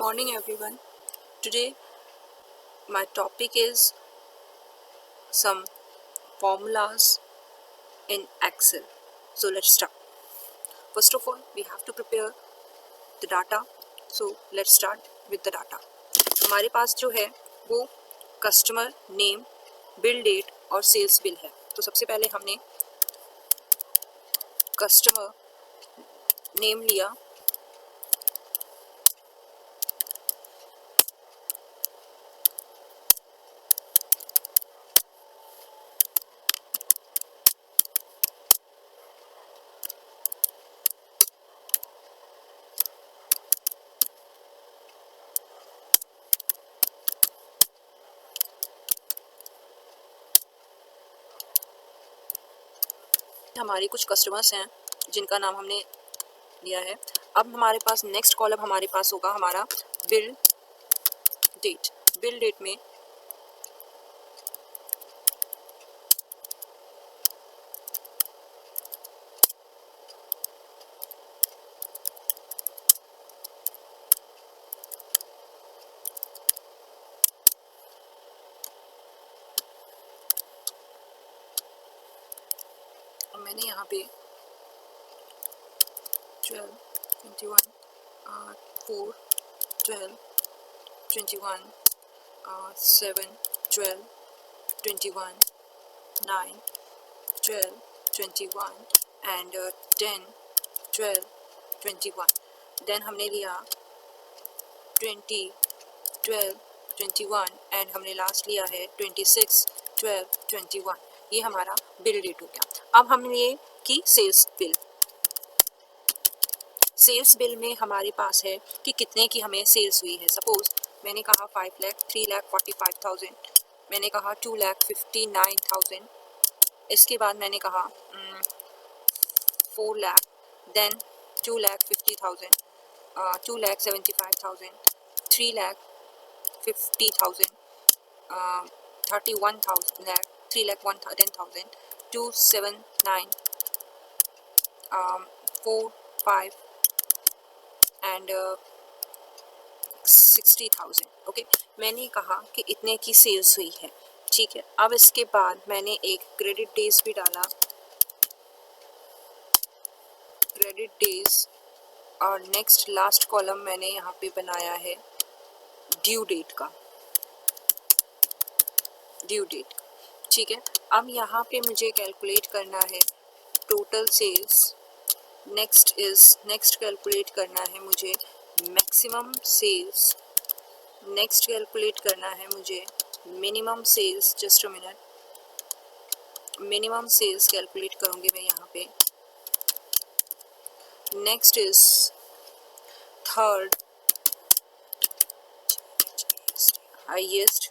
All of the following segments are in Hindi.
morning everyone. Today my topic is some formulas in Excel. So let's start. First of all, we have to prepare the data. So let's start with the data. हमारे पास जो है वो कस्टमर नेम, बिल डेट और सेल्स बिल है. तो सबसे पहले हमने कस्टमर नेम लिया. हमारे कुछ कस्टमर्स हैं जिनका नाम हमने लिया है. अब हमारे पास नेक्स्ट कॉलम हमारे पास होगा हमारा बिल डेट. बिल डेट में मैंने यहाँ पे 12, 21, 4, 12, 21, 7, 12, 21, 9, 12, 21 एंड 10, 12, 21. देन हमने लिया 20, 12, 21 एंड हमने लास्ट लिया है 26, 12, 21. ये हमारा बिल डेट हो गया. अब हमने ये की सेल्स बिल. सेल्स बिल में हमारे पास है कि कितने की हमें सेल्स हुई है. सपोज मैंने कहा 5 लाख, 3 लाख 45,000, मैंने कहा 2 लाख 59,000, इसके बाद मैंने कहा 4 lakh, then 2 lakh 50,000, 2 lakh 75,000, 3 lakh 50,000, 31,000 lakh, 3 lakh 10,000, 279, 4, 5 and 60,000. Okay, मैंने कहा कि इतने की सेल्स हुई है. ठीक है. अब इसके बाद मैंने एक क्रेडिट डेज भी डाला. क्रेडिट डेज और नेक्स्ट लास्ट कॉलम मैंने यहाँ पे बनाया है ड्यू डेट का. Due date. ठीक है. अब यहाँ पे मुझे कैलकुलेट करना है टोटल सेल्स. नेक्स्ट कैलकुलेट करना है मुझे मैक्सिमम सेल्स. नेक्स्ट कैलकुलेट करना है मुझे minimum sales. Just a minute. Minimum sales calculate करूँगी मैं यहाँ पे. Next is third highest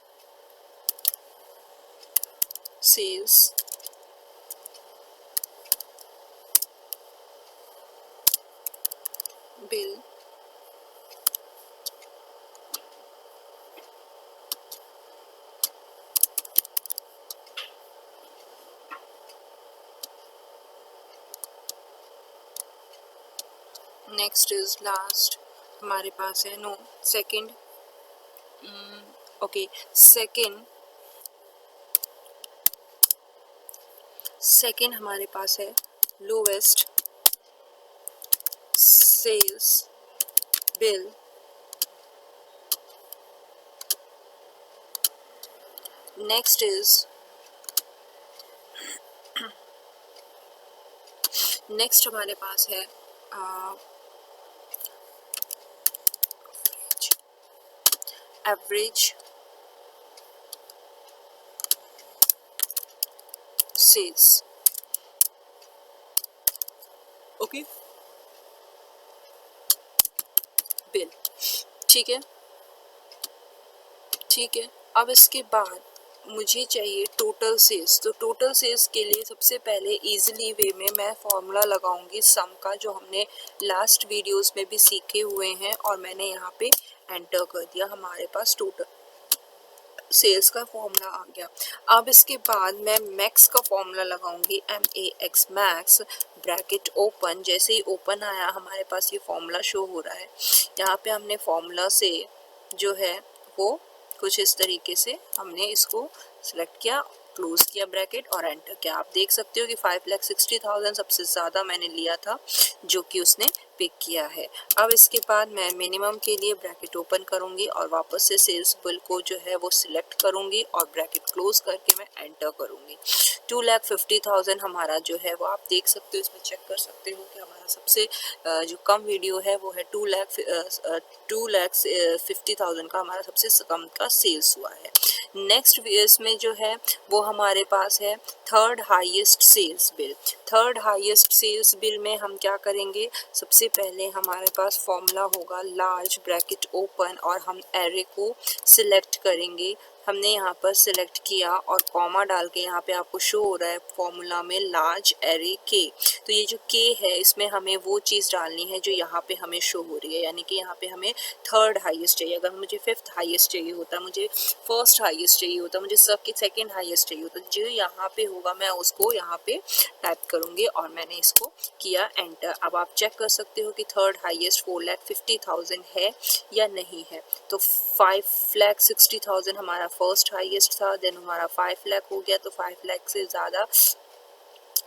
sales bill next is last हमारे पास है नो सेकंड. ओके, सेकंड हमारे पास है lowest sales bill next is next हमारे पास है एवरेज सेल्स. Okay, bill. ठीक है. ठीक है. अब इसके बाद मुझे चाहिए टोटल सेल्स. तो टोटल सेल्स के लिए सबसे पहले इजीली वे में मैं फॉर्मूला लगाऊंगी सम का, जो हमने लास्ट वीडियोस में भी सीखे हुए हैं और मैंने यहाँ पे एंटर कर दिया. हमारे पास टोटल सेल्स का फॉर्मूला आ गया। अब इसके बाद मैं मैक्स का फॉर्मूला लगाऊंगी, MAX मैक्स, ब्रैकेट ओपन। जैसे ही ओपन आया हमारे पास ये फॉर्मूला शो हो रहा है। यहाँ पे हमने फॉर्मूला से जो है वो कुछ इस तरीके से हमने इसको सिलेक्ट किया, क्लोज किया ब्रैकेट और एंटर किया। आप देख सकते हो कि 5,60,000 सबसे ज़्यादा मैंने लिया था जो कि उसने पिक किया है। अब इसके बाद मैं मिनिमम के लिए ब्रैकेट ओपन करूंगी और वापस से सेल्स बिल को जो है वो सिलेक्ट करूंगी और ब्रैकेट क्लोज करके मैं एंटर करूंगी। 2,50,000 हमारा जो है वो आप देख सकते हो, इसमें चेक कर सकते हो कि हमारा सबसे जो कम वीडियो है वो है 2,50,000 का हमारा सबसे कम का सेल्स हुआ है। नेक्स्ट इसमें जो है वो हमारे पास है third highest sales bill. Third highest sales bill में हम क्या करेंगे, सबसे पहले हमारे पास फॉर्मूला होगा लार्ज ब्रैकेट ओपन और हम एरे को सिलेक्ट करेंगे। हमने यहाँ पर सिलेक्ट किया और कॉमा डाल के यहाँ पे आपको शो हो रहा है फॉर्मूला में लार्ज एरे के। तो ये जो के है इसमें हमें वो चीज़ डालनी है जो यहाँ पे हमें शो हो रही है, यानी कि यहाँ पे हमें थर्ड हाईएस्ट चाहिए। अगर मुझे फिफ्थ हाईएस्ट चाहिए होता, मुझे फर्स्ट हाईएस्ट चाहिए होता, मुझे सबके सेकंड हाईएस्ट चाहिए होता, जो यहाँ पे होगा मैं उसको यहाँ पे टाइप करूँगी और मैंने इसको किया एंटर। अब आप चेक कर सकते हो कि थर्ड हाईएस्ट 4,50,000 है या नहीं है। तो 5,60,000 हमारा फर्स्ट हाईएस्ट था, देन हमारा 5 लाख हो गया, तो 5 लाख से ज़्यादा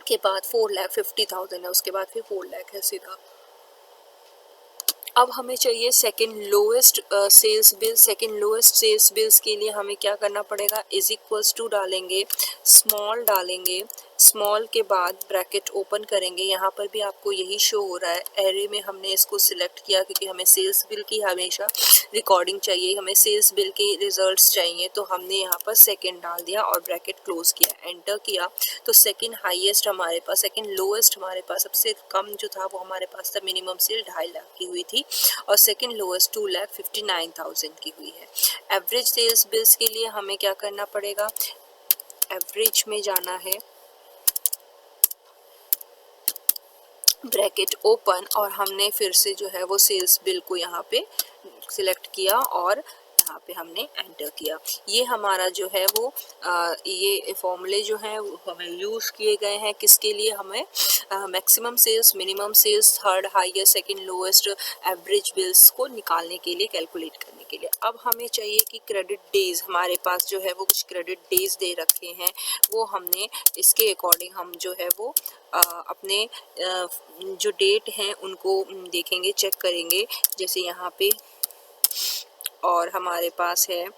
के बाद 4,50,000 है, उसके बाद फिर 4 लाख है सीधा। अब हमें चाहिए second lowest sales bill. Second lowest sales bills के लिए हमें क्या करना पड़ेगा, इज इक्वल्स टू डालेंगे, स्मॉल डालेंगे, स्मॉल के बाद ब्रैकेट ओपन करेंगे। यहाँ पर भी आपको यही शो हो रहा है, एरे में हमने इसको सिलेक्ट किया क्योंकि हमें सेल्स बिल की हमेशा रिकॉर्डिंग चाहिए, हमें सेल्स बिल के रिजल्ट्स चाहिए, तो हमने यहाँ पर सेकंड डाल दिया और ब्रैकेट क्लोज किया, एंटर किया। तो सेकंड हाईएस्ट हमारे पास, सेकंड लोएस्ट हमारे पास, सबसे कम जो था वो हमारे पास था मिनिमम सेल 2.5 लाख की हुई थी और सेकंड लोएस्ट 2,59,000 की हुई है। एवरेज सेल्स बिल्स के लिए हमें क्या करना पड़ेगा, एवरेज में जाना है, ब्रैकेट ओपन और हमने फिर से जो है वो सेल्स बिल को यहाँ पे सिलेक्ट किया और यहाँ पे हमने एंटर किया। ये हमारा जो है वो ये फॉर्मूले जो हैं वो हमें यूज़ किए गए हैं किसके लिए, हमें maximum sales, minimum sales, third highest, second lowest, average bills को निकालने के लिए, कैलकुलेट करने के लिए। अब हमें चाहिए कि क्रेडिट डेज, हमारे पास जो है वो कुछ क्रेडिट डेज दे रखे हैं, वो हमने इसके अकॉर्डिंग हम जो है वो अपने जो डेट हैं उनको देखेंगे, चेक करेंगे। जैसे यहाँ पे और हमारे पास है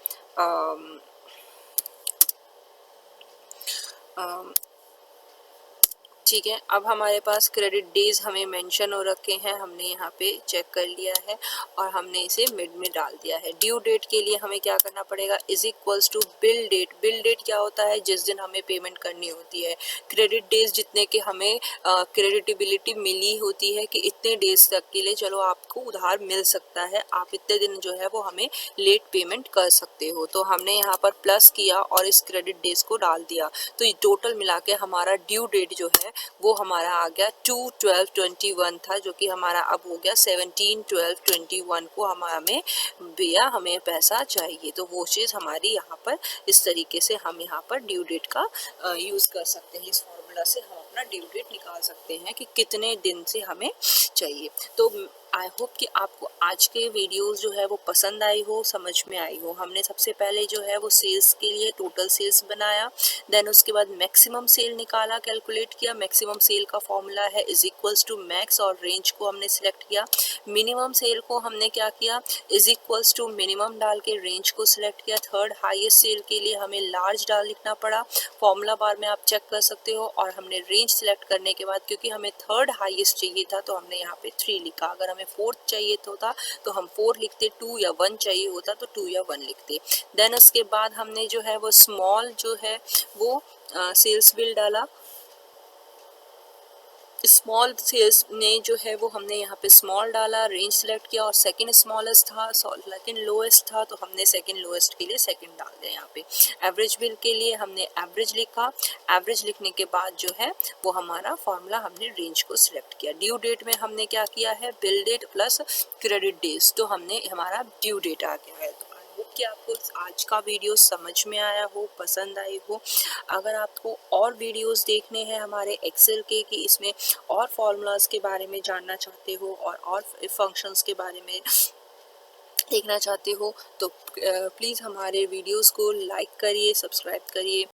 ठीक है। अब हमारे पास क्रेडिट डेज हमें मेंशन हो रखे हैं, हमने यहाँ पे चेक कर लिया है और हमने इसे मिड में डाल दिया है। ड्यू डेट के लिए हमें क्या करना पड़ेगा, is equals to bill date. Bill date क्या होता है, जिस दिन हमें पेमेंट करनी होती है। क्रेडिट डेज जितने के हमें क्रेडिटेबिलिटी मिली होती है कि इतने डेज तक के लिए चलो आपको उधार मिल सकता है, आप इतने दिन जो है वो हमें लेट पेमेंट कर सकते हो। तो हमने यहाँ पर प्लस किया और इस क्रेडिट डेज को डाल दिया, तो ये टोटल मिला के हमारा ड्यू डेट जो है वो हमारा आ गया 2/12/21 था, जो कि हमारा अब हो गया 17/12/21 को हमें भैया हमें पैसा चाहिए। तो वो चीज़ हमारी यहाँ पर इस तरीके से हम यहाँ पर ड्यू डेट का यूज़ कर सकते हैं। इस फॉर्मूला से हम अपना ड्यू डेट निकाल सकते हैं कि कितने दिन से हमें चाहिए। तो आई होप कि आपको आज के वीडियोस जो है वो पसंद आई हो, समझ में आई हो। हमने सबसे पहले जो है वो सेल्स के लिए टोटल सेल्स बनाया, देन उसके बाद मैक्सिमम सेल निकाला, कैलकुलेट किया। मैक्सिमम सेल का फॉर्मूला है इज इक्वल्स टू मैक्स और रेंज को हमने सिलेक्ट किया। मिनिमम सेल को हमने क्या किया, इज इक्वल्स टू मिनिमम डाल के रेंज को सिलेक्ट किया। थर्ड हाईएस्ट सेल के लिए हमें लार्ज डाल लिखना पड़ा, फॉर्मूला बार में आप चेक कर सकते हो। और हमने रेंज सिलेक्ट करने के बाद क्योंकि हमें थर्ड हाईएस्ट चाहिए था तो हमने यहाँ पे 3 लिखा। अगर हमें फोर्थ चाहिए होता तो हम 4 लिखते, 2 या 1 चाहिए होता तो 2 या 1 लिखते। देन उसके बाद हमने जो है वो स्मॉल जो है वो सेल्स बिल डाला। स्मॉल सेल्स ने जो है वो हमने यहाँ पे स्मॉल डाला, रेंज सेलेक्ट किया और सेकंड स्मॉलेस्ट था, सेकंड लोएस्ट था तो हमने सेकंड लोएस्ट के लिए सेकंड डाल दिया यहाँ पे। एवरेज बिल के लिए हमने एवरेज लिखा। एवरेज लिखने के बाद जो है वो हमारा फॉर्मूला हमने रेंज को सिलेक्ट किया। ड्यू डेट में हमने क्या किया है, bill date plus credit days, तो हमने हमारा ड्यू डेट आ गया है। कि आपको आज का वीडियो समझ में आया हो, पसंद आई हो। अगर आपको और वीडियोस देखने हैं हमारे एक्सेल के कि इसमें और फॉर्मूलाज के बारे में जानना चाहते हो और फंक्शंस के बारे में देखना चाहते हो तो प्लीज़ हमारे वीडियोस को लाइक करिए, सब्सक्राइब करिए।